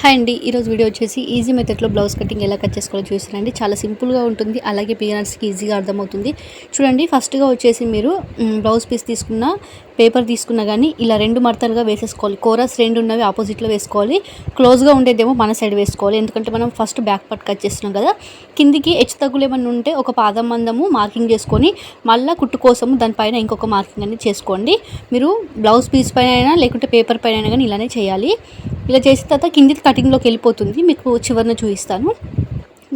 Hi అండి. ఈరోజు video వచ్చేసి ఈజీ మెథడ్లో బ్లౌజ్ కటింగ్ ఎలా కట్ చేసుకోవాలో చూస్తారండి. చాలా సింపుల్గా ఉంటుంది, అలాగే బిగినర్స్కి ఈజీగా అర్థమవుతుంది. చూడండి, ఫస్ట్గా వచ్చేసి మీరు బ్లౌజ్ పీస్ తీసుకున్న పేపర్ తీసుకున్నా కానీ ఇలా రెండు మడతలుగా వేసేసుకోవాలి. కోరస్ రెండు ఉన్నవి ఆపోజిట్లో వేసుకోవాలి. క్లోజ్గా ఉండేదేమో మన సైడ్ వేసుకోవాలి, ఎందుకంటే మనం ఫస్ట్ బ్యాక్ పార్ట్ కట్ చేస్తున్నాం కదా. కిందికి హెచ్చు తగ్గులు ఏమన్నా ఉంటే ఒక పాదం మందము మార్కింగ్ చేసుకొని మళ్ళీ కుట్టు కోసము దానిపైన ఇంకొక మార్కింగ్ అనేది చేసుకోండి. మీరు బ్లౌజ్ పీస్ పైన అయినా లేకుంటే పేపర్ పైన అయినా కానీ ఇలానే చేయాలి. ఇలా చేసిన తర్వాత కిందికి కటింగ్లోకి వెళ్ళిపోతుంది. మీకు చివరిన చూపిస్తాను.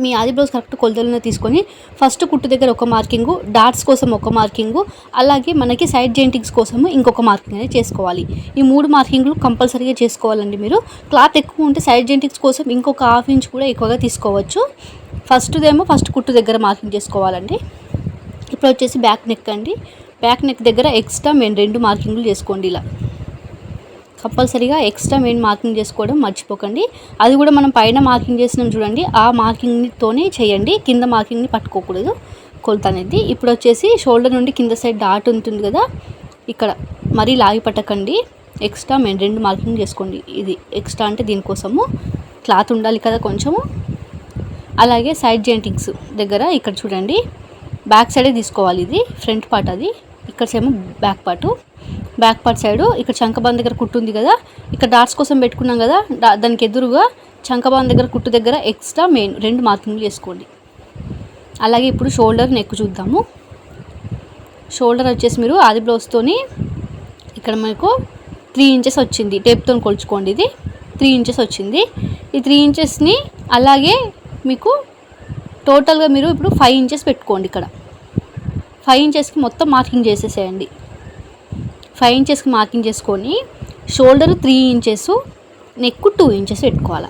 మీ ఆది బ్లౌజ్ కరెక్ట్ కొలతలను తీసుకొని ఫస్ట్ కుట్టు దగ్గర ఒక మార్కింగు, డాట్స్ కోసం ఒక మార్కింగు, అలాగే మనకి సైడ్ జాయింటింగ్స్ కోసము ఇంకొక మార్కింగ్ అనేది చేసుకోవాలి. ఈ 3 మార్కింగ్లు కంపల్సరీగా చేసుకోవాలండి. మీరు క్లాత్ ఎక్కువ ఉంటే సైడ్ జాయింటింగ్స్ కోసం ఇంకొక హాఫ్ ఇంచ్ కూడా ఎక్కువగా తీసుకోవచ్చు. ఫస్ట్ కుట్టు దగ్గర మార్కింగ్ చేసుకోవాలండి. ఇప్పుడు వచ్చేసి బ్యాక్ నెక్ అండి. బ్యాక్ నెక్ దగ్గర ఎక్స్ట్రా మెయిన్ 2 మార్కింగ్లు చేసుకోండి. ఇలా కంపల్సరీగా ఎక్స్ట్రా మెయిన్ మార్కింగ్ చేసుకోవడం మర్చిపోకండి. అది కూడా మనం పైన మార్కింగ్ చేసినాం చూడండి, ఆ మార్కింగ్తోనే చేయండి. కింద మార్కింగ్ని పట్టుకోకూడదు కొలత అనేది. ఇప్పుడు వచ్చేసి షోల్డర్ నుండి కింద సైడ్ డాట్ ఉంటుంది కదా, ఇక్కడ మరీ లాగి పట్టకండి. ఎక్స్ట్రా మెయిన్ 2 మార్కింగ్ చేసుకోండి. ఇది ఎక్స్ట్రా అంటే దీనికోసము క్లాత్ ఉండాలి కదా కొంచెము. అలాగే సైడ్ జాయింటింగ్స్ దగ్గర ఇక్కడ చూడండి, బ్యాక్ సైడే తీసుకోవాలి. ఇది ఫ్రంట్ పార్ట్, అది ఇక్కడ సేమో బ్యాక్ పార్ట్ సైడు ఇక్కడ చంకబాన్ దగ్గర కుట్టు ఉంది కదా, ఇక్కడ డాట్స్ కోసం పెట్టుకున్నాం కదా, దానికి ఎదురుగా చంకబాన్ దగ్గర కుట్టు దగ్గర ఎక్స్ట్రా మెయిన్ 2 మార్కింగ్లు చేసుకోండి. అలాగే ఇప్పుడు షోల్డర్ నెక్ చూద్దాము. షోల్డర్ వచ్చేసి మీరు ఆది బ్లౌజ్తోని ఇక్కడ మనకు 3 ఇంచెస్ వచ్చింది. టేప్తో కొలుచుకోండి. ఇది 3 ఇంచెస్ వచ్చింది. ఈ 3 ఇంచెస్ని అలాగే మీకు టోటల్గా మీరు ఇప్పుడు 5 ఇంచెస్ పెట్టుకోండి. ఇక్కడ 5 ఇంచెస్కి మొత్తం మార్కింగ్ చేసేసేయండి. 5 ఇంచెస్కి మార్కింగ్ చేసుకొని షోల్డర్ 3 ఇంచెస్, నెక్ 2 ఇంచెస్ పెట్టుకోవాలి.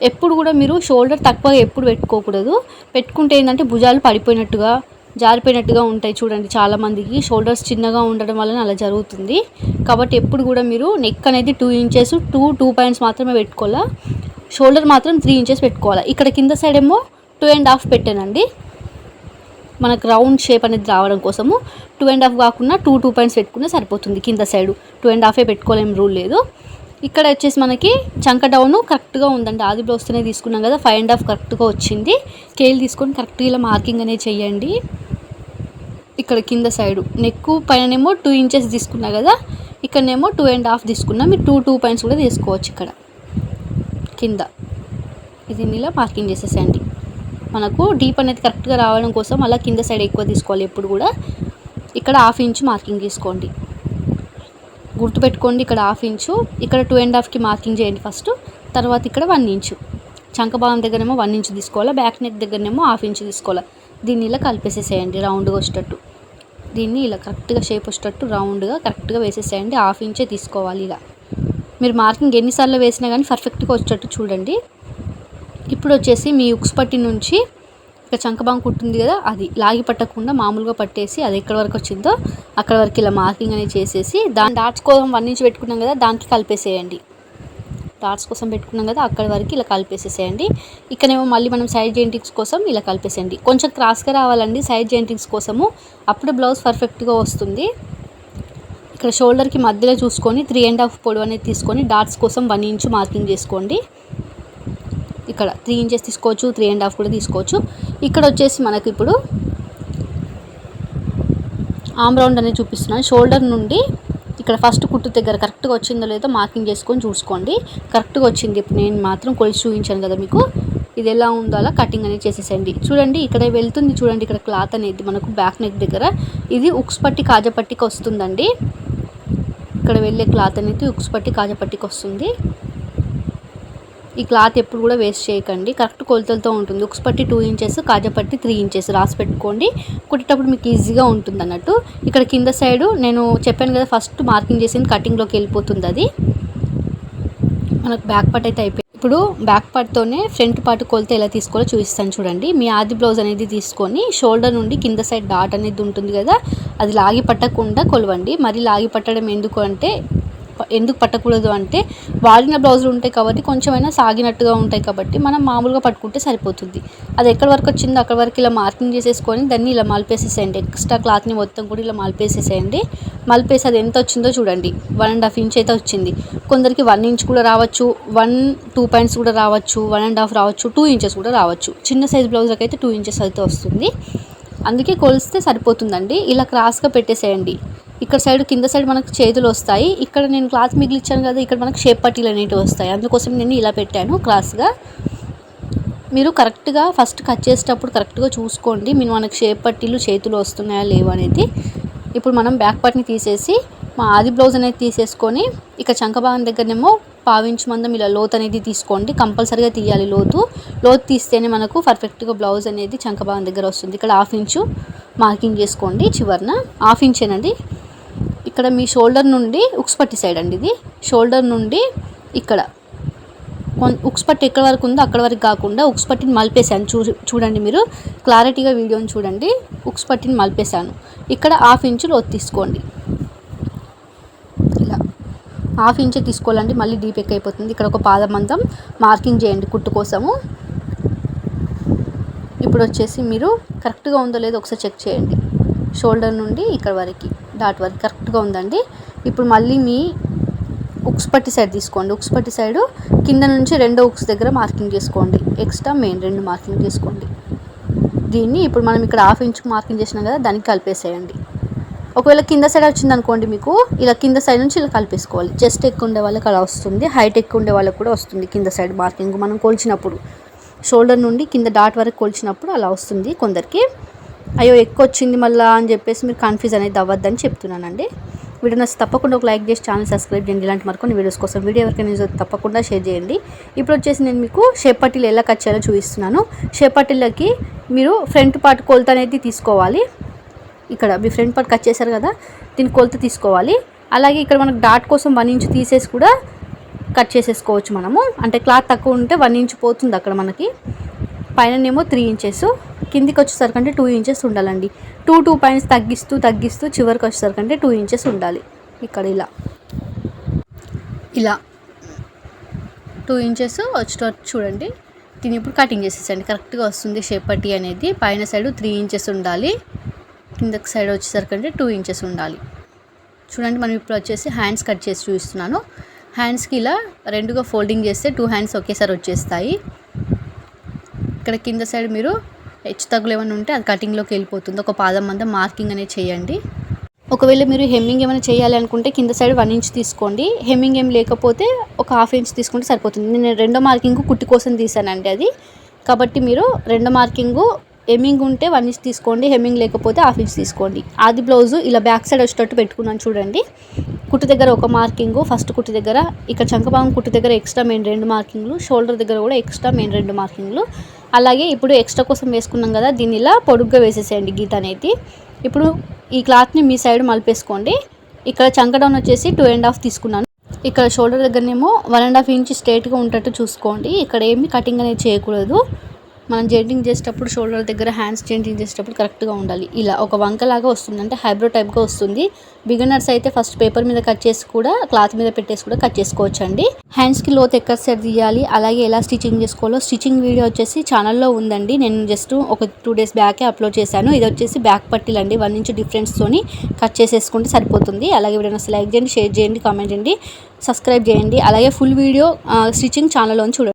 ఎప్పుడు కూడా మీరు షోల్డర్ తక్కువగా ఎప్పుడు పెట్టుకోకూడదు. పెట్టుకుంటే ఏంటంటే భుజాలు పడిపోయినట్టుగా జారిపోయినట్టుగా ఉంటాయి. చూడండి, చాలామందికి షోల్డర్స్ చిన్నగా ఉండడం వలన అలా జరుగుతుంది. కాబట్టి ఎప్పుడు కూడా మీరు నెక్ అనేది 2 ఇంచెస్, 2 పాయింట్స్ మాత్రమే పెట్టుకోవాలా. షోల్డర్ మాత్రం 3 ఇంచెస్ పెట్టుకోవాలి. ఇక్కడ కింద సైడ్ ఏమో 2.5 పెట్టానండి. మనకు రౌండ్ షేప్ అనేది రావడం కోసము 2.5 కాకుండా 2 పాయింట్స్ పెట్టుకున్నా సరిపోతుంది. కింద సైడు 2.5 పెట్టుకోలేం, రూల్ లేదు. ఇక్కడ వచ్చేసి మనకి చంక డౌన్ కరెక్ట్గా ఉందండి. ఆది బ్లౌజ్తోనే తీసుకున్నాం కదా, 5.5 కరెక్ట్గా వచ్చింది. స్కేల్ తీసుకొని కరెక్ట్గా ఇలా మార్కింగ్ అనేది చేయండి. ఇక్కడ కింద సైడు నెక్ పైననేమో 2 ఇంచెస్ తీసుకున్నా కదా, ఇక్కడనేమో 2.5 తీసుకున్నా. మీరు 2 పాయింట్స్ కూడా తీసుకోవచ్చు. ఇక్కడ కింద ఇది ఇలా మార్కింగ్ చేసేసేయండి. మనకు డీప్ అనేది కరెక్ట్గా రావడం కోసం అలా కింద సైడ్ ఎక్కువ తీసుకోవాలి. ఎప్పుడు కూడా ఇక్కడ 1/2 ఇంచు మార్కింగ్ తీసుకోండి. గుర్తుపెట్టుకోండి, ఇక్కడ 1/2 ఇంచు, ఇక్కడ 2.5కి మార్కింగ్ చేయండి ఫస్ట్. తర్వాత ఇక్కడ 1 ఇంచు, చంక భాగం దగ్గరేమో 1 ఇంచు తీసుకోవాలి. బ్యాక్ నెక్ దగ్గరనేమో 1/2 ఇంచు తీసుకోవాలి. దీన్ని ఇలా కలిపేసేసేయండి రౌండ్గా వచ్చేటట్టు. దీన్ని ఇలా కరెక్ట్గా షేప్ వచ్చేటట్టు రౌండ్గా కరెక్ట్గా వేసేసేయండి. 1/2 ఇంచే తీసుకోవాలి. ఇలా మీరు మార్కింగ్ ఎన్నిసార్లు వేసినా కానీ పర్ఫెక్ట్గా వచ్చేటట్టు చూడండి. ఇప్పుడు వచ్చేసి మీ ఉక్స్ పట్టి నుంచి ఇక్కడ చంకబాంగ్ కుట్టుంది కదా, అది లాగి పట్టకుండా మామూలుగా పట్టేసి అది ఎక్కడి వరకు వచ్చిందో అక్కడ వరకు ఇలా మార్కింగ్ అనేది చేసేసి దాని డాట్స్ కోసం 1 ఇంచ్ పెట్టుకున్నాం కదా, దానికి కలిపేసేయండి. డాట్స్ కోసం పెట్టుకున్నాం కదా, అక్కడి వరకు ఇలా కలిపేసేసేయండి. ఇక్కడేమో మళ్ళీ మనం సైడ్ జాయింటింగ్స్ కోసం ఇలా కలిపేసేయండి. కొంచెం క్రాస్గా రావాలండి సైడ్ జాయింటింగ్స్ కోసము, అప్పుడు బ్లౌజ్ పర్ఫెక్ట్గా వస్తుంది. ఇక్కడ షోల్డర్కి మధ్యలో చూసుకొని 3.5 పొడవు అనేది తీసుకొని డాట్స్ కోసం 1 ఇంచు మార్కింగ్ చేసుకోండి. ఇక్కడ 3 ఇంచెస్ తీసుకోవచ్చు, 3.5 కూడా తీసుకోవచ్చు. ఇక్కడ వచ్చేసి మనకి ఇప్పుడు ఆమ్ రౌండ్ అనేది చూపిస్తున్నాను. షోల్డర్ నుండి ఇక్కడ ఫస్ట్ కుట్టు దగ్గర కరెక్ట్గా వచ్చిందో లేదో మార్కింగ్ చేసుకొని చూసుకోండి. కరెక్ట్గా వచ్చింది. ఇప్పుడు నేను మాత్రం కొలిచి చూపించాను కదా మీకు, ఇది ఎలా ఉందో అలా కటింగ్ అనేది చేసేసండి. చూడండి, ఇక్కడ వెళ్తుంది చూడండి, ఇక్కడ క్లాత్ అనేది మనకు బ్యాక్ నెక్ దగ్గర ఇది ఉక్స్ పట్టి కాజపట్టికి వస్తుందండి. ఇక్కడ వెళ్ళే క్లాత్ అనేది ఉక్స్ పట్టి కాజపట్టికి వస్తుంది. ఈ క్లాత్ ఎప్పుడు కూడా వేస్ట్ చేయకండి, కరెక్ట్ కొలతలతో ఉంటుంది. ఉక్స్ పట్టి 2 ఇంచెస్, కాజపట్టి 3 ఇంచెస్ రాసి పెట్టుకోండి. కుట్టేటప్పుడు మీకు ఈజీగా ఉంటుంది అన్నట్టు. ఇక్కడ కింద సైడు నేను చెప్పాను కదా, ఫస్ట్ మార్కింగ్ చేసింది కటింగ్లోకి వెళ్ళిపోతుంది. అది మనకు బ్యాక్ పార్ట్ అయితే అయిపోయింది. ఇప్పుడు బ్యాక్ పార్ట్తోనే ఫ్రంట్ పార్ట్ కొలత ఎలా తీసుకోవాలో చూపిస్తాను చూడండి. మీ ఆది బ్లౌజ్ అనేది తీసుకొని షోల్డర్ నుండి కింద సైడ్ డాట్ అనేది ఉంటుంది కదా, అది లాగి పట్టకుండా కొలవండి. మరి లాగి పట్టడం ఎందుకు అంటే ఎందుకు పట్టకూడదు అంటే వాడిన బ్లౌజులు ఉంటాయి కాబట్టి కొంచెమైనా సాగినట్టుగా ఉంటాయి కాబట్టి మనం మామూలుగా పట్టుకుంటే సరిపోతుంది. అది ఎక్కడి వరకు వచ్చిందో అక్కడి వరకు ఇలా మార్కింగ్ చేసేసుకొని దాన్ని ఇలా మలిపేసేసేయండి. ఎక్స్ట్రా క్లాత్ని మొత్తం కూడా ఇలా మలిపేసేసేయండి. మలిపేసి అది ఎంత వచ్చిందో చూడండి. 1.5 ఇంచ్ అయితే వచ్చింది. కొందరికి 1 ఇంచ్ కూడా రావచ్చు, 2 పాయింట్స్ కూడా రావచ్చు, 1.5 రావచ్చు, 2 ఇంచెస్ కూడా రావచ్చు. చిన్న సైజ్ బ్లౌజ్కి అయితే 2 ఇంచెస్ అయితే వస్తుంది. అందుకే కొలిస్తే సరిపోతుందండి. ఇలా క్రాస్గా పెట్టేసేయండి. ఇక్కడ సైడ్ కింద సైడ్ మనకు చేతులు వస్తాయి. ఇక్కడ నేను క్లాత్ మిగిలిచ్చాను కదా, ఇక్కడ మనకు షేప్ పట్టీలు అనేటివి వస్తాయి. అందుకోసం నేను ఇలా పెట్టాను క్రాస్గా. మీరు కరెక్ట్గా ఫస్ట్ కట్ చేసేటప్పుడు కరెక్ట్గా చూసుకోండి మనకు షేప్ పట్టీలు చేతులు వస్తున్నాయా లేవా అనేది. ఇప్పుడు మనం బ్యాక్ పార్ట్ని తీసేసి మా ఆది బ్లౌజ్ అనేది తీసేసుకొని ఇక చంక భాగం దగ్గరనేమో 1/4 ఇంచ్ మందం ఇలా లోతు అనేది తీసుకోండి. కంపల్సరీగా తీయాలి లోతు తీస్తేనే మనకు పర్ఫెక్ట్గా బ్లౌజ్ అనేది చంక భాగం దగ్గర వస్తుంది. ఇక్కడ 1/2 ఇంచు మార్కింగ్ చేసుకోండి చివరన. 1/2 ఇంచేనండి. ఇక్కడ మీ షోల్డర్ నుండి ఉక్స్ పట్టి సైడ్ అండి ఇది. షోల్డర్ నుండి ఇక్కడ ఉక్స్ పట్టి ఎక్కడి వరకు ఉందో అక్కడ వరకు కాకుండా ఉక్స్ పట్టిని మలిపేశాను. చూడండి మీరు క్లారిటీగా వీడియోని చూడండి. ఉక్స్ పట్టిని మలిపేశాను. ఇక్కడ 1/2 ఇంచు లోతు తీసుకోండి. ఇలా 1/2 ఇంచే తీసుకోవాలండి, మళ్ళీ డీప్ అయిపోతుంది. ఇక్కడ ఒక పాదం మందం మార్కింగ్ చేయండి కుట్టు కోసము. ఇప్పుడు వచ్చేసి మీరు కరెక్ట్గా ఉందో లేదో ఒకసారి చెక్ చేయండి. షోల్డర్ నుండి ఇక్కడ వరకు డాట్ వరకు కరెక్ట్గా ఉందండి. ఇప్పుడు మళ్ళీ మీ ఉక్స్ పట్టి సైడ్ తీసుకోండి. ఉక్స్ పట్టి సైడు కింద నుంచి 2 ఉక్స్ దగ్గర మార్కింగ్ చేసుకోండి. ఎక్స్ట్రా మెయిన్ 2 మార్కింగ్ చేసుకోండి. దీన్ని ఇప్పుడు మనం ఇక్కడ 1/2 ఇంచుకు మార్కింగ్ చేసినాం కదా, దానికి కలిపేసేయండి. ఒకవేళ కింద సైడ్ వచ్చింది అనుకోండి, మీకు ఇలా కింద సైడ్ నుంచి ఇలా కలిపేసుకోవాలి. చెస్ట్ ఎక్కువ ఉండే వాళ్ళకి అలా వస్తుంది, హైట్ ఎక్కువ ఉండే వాళ్ళకి కూడా వస్తుంది. కింద సైడ్ మార్కింగ్ మనం కొలిచినప్పుడు షోల్డర్ నుండి కింద డాట్ వరకు కొలిచినప్పుడు అలా వస్తుంది. కొందరికి అయ్యో ఎక్కువ వచ్చింది మళ్ళీ అని చెప్పేసి మీరు కన్ఫ్యూజ్ అనేది అవ్వద్దని చెప్తున్నానండి. వీడియో నచ్చి తప్పకుండా ఒక లైక్ చేసి ఛానల్ సబ్స్క్రైబ్ చేయండి. ఇలాంటి మరికొన్ని వీడియోస్ కోసం వీడియో ఎవరికైనా తప్పకుండా షేర్ చేయండి. ఇప్పుడు వచ్చేసి నేను మీకు షేప్ పట్టీలు ఎలా కట్ చేయాలో చూపిస్తున్నాను. షేప్ పట్టీలకి మీరు ఫ్రంట్ పార్ట్ కొలత అనేది తీసుకోవాలి. ఇక్కడ మీ ఫ్రంట్ పార్ట్ కట్ చేశారు కదా, దీని కొలత తీసుకోవాలి. అలాగే ఇక్కడ మనకు డాట్ కోసం 1 ఇంచ్ తీసేసి కూడా కట్ చేసేసుకోవచ్చు మనము. అంటే క్లాత్ తక్కువ ఉంటే 1 ఇంచ్ పోతుంది అక్కడ మనకి. పైననేమో 3 ఇంచెస్, కిందికి వచ్చేసరికంటే 2 ఇంచెస్ ఉండాలండి. 2 పాయింట్స్ తగ్గిస్తూ చివరికి వచ్చేసరికంటే 2 ఇంచెస్ ఉండాలి. ఇక్కడ ఇలా 2 ఇంచెస్ వచ్చేటట్టు చూడండి. దీన్ని ఇప్పుడు కటింగ్ చేసేసండి. కరెక్ట్గా వస్తుంది షేప్ పట్టీ అనేది. పైన సైడ్ 3 ఇంచెస్ ఉండాలి, కిందకి సైడ్ వచ్చేసరికంటే 2 ఇంచెస్ ఉండాలి. చూడండి మనం ఇప్పుడు వచ్చేసి హ్యాండ్స్ కట్ చేసి చూపిస్తున్నాను. హ్యాండ్స్కి ఇలా 2గా ఫోల్డింగ్ చేస్తే 2 హ్యాండ్స్ ఒకేసారి వచ్చేస్తాయి. ఇక్కడ కింద సైడ్ మీరు హెచ్చు తగ్గులు ఏమైనా ఉంటే అది కటింగ్లోకి వెళ్ళిపోతుంది. ఒక పాదం మందం మార్కింగ్ అనేది చేయండి. ఒకవేళ మీరు హెమ్మింగ్ ఏమైనా చేయాలి అనుకుంటే కింద సైడ్ 1 ఇంచ్ తీసుకోండి. హెమ్మింగ్ ఏం లేకపోతే ఒక 1/2 ఇంచ్ తీసుకుంటే సరిపోతుంది. నేను 2వ మార్కింగ్ కుట్టి కోసం తీసానండి అది. కాబట్టి మీరు 2వ మార్కింగు హెమ్మింగ్ ఉంటే 1 ఇంచ్ తీసుకోండి, హెమ్మింగ్ లేకపోతే 1/2 ఇంచ్ తీసుకోండి. ఆది బ్లౌజు ఇలా బ్యాక్ సైడ్ వచ్చేటట్టు పెట్టుకున్నాను చూడండి. కుట్టు దగ్గర ఒక మార్కింగు, ఫస్ట్ కుట్టు దగ్గర, ఇక్కడ చంకభాగం కుట్టు దగ్గర ఎక్స్ట్రా మెయిన్ 2 మార్కింగ్లు, షోల్డర్ దగ్గర కూడా ఎక్స్ట్రా మెయిన్ 2 మార్కింగ్లు. అలాగే ఇప్పుడు ఎక్స్ట్రా కోసం వేసుకున్నాం కదా, దీన్ని ఇలా పొడుగ్గా వేసేసేయండి గీత అనేది. ఇప్పుడు ఈ క్లాత్ని మీ సైడ్ మలిపేసుకోండి. ఇక్కడ చంక డౌన్ వచ్చేసి 2.5 తీసుకున్నాను. ఇక్కడ షోల్డర్ దగ్గరనేమో 1.5 ఇంచ్ స్ట్రైట్గా ఉండేటట్టు చూసుకోండి. ఇక్కడ ఏమి కటింగ్ అనేది చేయకూడదు. మనం జెంటింగ్ చేసేటప్పుడు షోల్డర్ దగ్గర హ్యాండ్స్ జెంటింగ్ చేసేటప్పుడు కరెక్ట్గా ఉండాలి. ఇలా ఒక వంకలాగా వస్తుంది, అంటే హైబ్రో టైప్గా వస్తుంది. బిగినర్స్ అయితే ఫస్ట్ పేపర్ మీద కట్ చేసి కూడా క్లాత్ మీద పెట్టేసి కూడా కట్ చేసుకోవచ్చు అండి. హ్యాండ్స్కి లోతు ఎక్కడ సైడ్ తీయాలి, అలాగే ఎలా స్టిచ్చింగ్ చేసుకోవాలో స్టిచ్చింగ్ వీడియో వచ్చేసి ఛానల్లో ఉందండి. నేను జస్ట్ ఒక 2 డేస్ బ్యాకే అప్లోడ్ చేశాను. ఇది వచ్చేసి బ్యాక్ పట్టీలు అండి. 1 ఇంచ్ డిఫరెన్స్తోని కట్ చేసేసుకుంటే సరిపోతుంది. అలాగే వీడియోని లైక్ చేయండి, షేర్ చేయండి, కామెంట్ చేయండి, సబ్స్క్రైబ్ చేయండి. అలాగే ఫుల్ వీడియో స్టిచ్చింగ్ ఛానల్లో చూడండి.